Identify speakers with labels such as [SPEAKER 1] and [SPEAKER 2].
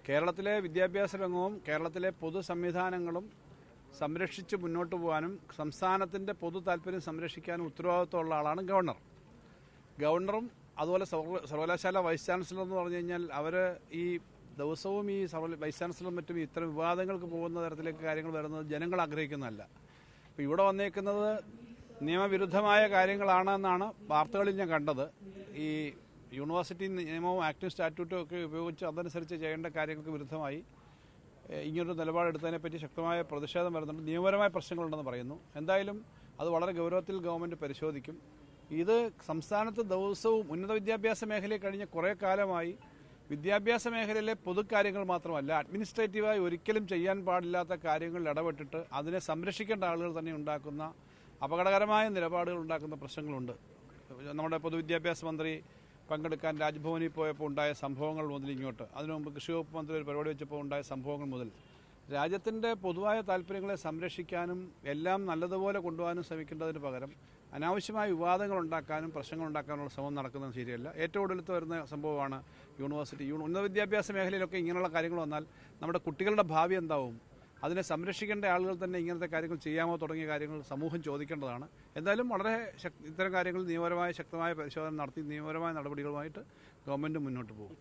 [SPEAKER 1] കേരളത്തിലെ വിദ്യാഭ്യാസ രംഗവും കേരളത്തിലെ പൊതു സംവിധാനങ്ങളും സംരക്ഷിച്ച് മുന്നോട്ട് പോകാനും സംസ്ഥാനത്തിൻ്റെ പൊതു താല്പര്യം സംരക്ഷിക്കാനും ഉത്തരവാദിത്വമുള്ള ആളാണ് ഗവർണർ. ഗവർണറും അതുപോലെ സർവകലാശാല വൈസ് ചാൻസലർ എന്ന് പറഞ്ഞു കഴിഞ്ഞാൽ അവർ ഈ ദിവസവും ഈ വൈസ് ചാൻസലറും മറ്റും ഇത്തരം വിവാദങ്ങൾക്ക് പോകുന്ന തരത്തിലേക്ക് കാര്യങ്ങൾ വരുന്നത് ജനങ്ങൾ ആഗ്രഹിക്കുന്നതല്ല. അപ്പോൾ ഇവിടെ വന്നേക്കുന്നത് നിയമവിരുദ്ധമായ കാര്യങ്ങളാണെന്നാണ് വാർത്തകളിൽ ഞാൻ കണ്ടത്. ഈ യൂണിവേഴ്സിറ്റി നിയമവും ആക്ടും സ്റ്റാറ്റ്യൂട്ടും ഒക്കെ ഉപയോഗിച്ച് അതനുസരിച്ച് ചെയ്യേണ്ട കാര്യങ്ങൾക്ക് വിരുദ്ധമായി ഇങ്ങനൊരു നിലപാടെടുത്തതിനെപ്പറ്റി ശക്തമായ പ്രതിഷേധം വരുന്നുണ്ട്. നിയമപരമായ പ്രശ്നങ്ങളുണ്ടെന്ന് പറയുന്നു. എന്തായാലും അത് വളരെ ഗൗരവത്തിൽ ഗവൺമെൻറ് പരിശോധിക്കും. ഇത് സംസ്ഥാനത്ത് ദിവസവും ഉന്നത വിദ്യാഭ്യാസ മേഖലയിൽ കഴിഞ്ഞ കുറേ കാലമായി വിദ്യാഭ്യാസ മേഖലയിലെ പൊതുക്കാര്യങ്ങൾ മാത്രമല്ല, അഡ്മിനിസ്ട്രേറ്റീവായി ഒരിക്കലും ചെയ്യാൻ പാടില്ലാത്ത കാര്യങ്ങളിൽ ഇടപെട്ടിട്ട് അതിനെ സംരക്ഷിക്കേണ്ട ആളുകൾ തന്നെ ഉണ്ടാക്കുന്ന അപകടകരമായ നിലപാടുകൾ ഉണ്ടാക്കുന്ന പ്രശ്നങ്ങളുണ്ട്. നമ്മുടെ പൊതുവിദ്യാഭ്യാസ മന്ത്രി പങ്കെടുക്കാൻ രാജ്ഭവനിൽ പോയപ്പോൾ ഉണ്ടായ സംഭവങ്ങൾ മുതൽ ഇങ്ങോട്ട്, അതിനു മുമ്പ് കൃഷി വകുപ്പ് മന്ത്രി ഒരു പരിപാടി വെച്ചപ്പോൾ ഉണ്ടായ സംഭവങ്ങൾ മുതൽ രാജ്യത്തിൻ്റെ പൊതുവായ താല്പര്യങ്ങളെ സംരക്ഷിക്കാനും എല്ലാം നല്ലതുപോലെ കൊണ്ടുപോകാനും ശ്രമിക്കേണ്ടതിന് പകരം അനാവശ്യമായ വിവാദങ്ങൾ ഉണ്ടാക്കാനും പ്രശ്നങ്ങൾ ഉണ്ടാക്കാനുള്ള ശ്രമം നടക്കുന്നത് ശരിയല്ല. ഏറ്റവും ഒടുവിലത്ത് വരുന്ന സംഭവമാണ് യൂണിവേഴ്സിറ്റി. ഉന്നത വിദ്യാഭ്യാസ മേഖലയിലൊക്കെ ഇങ്ങനെയുള്ള കാര്യങ്ങൾ വന്നാൽ നമ്മുടെ കുട്ടികളുടെ ഭാവി എന്താവും? അതിനെ സംരക്ഷിക്കേണ്ട ആളുകൾ തന്നെ ഇങ്ങനത്തെ കാര്യങ്ങൾ ചെയ്യാമോ തുടങ്ങിയ കാര്യങ്ങൾ സമൂഹം ചോദിക്കേണ്ടതാണ്. എന്തായാലും വളരെ ഇത്തരം കാര്യങ്ങൾ നിയമപരമായ ശക്തമായ പരിശോധന നടത്തി നിയമപരമായ നടപടികളുമായിട്ട് ഗവൺമെൻറ് മുന്നോട്ട് പോകും.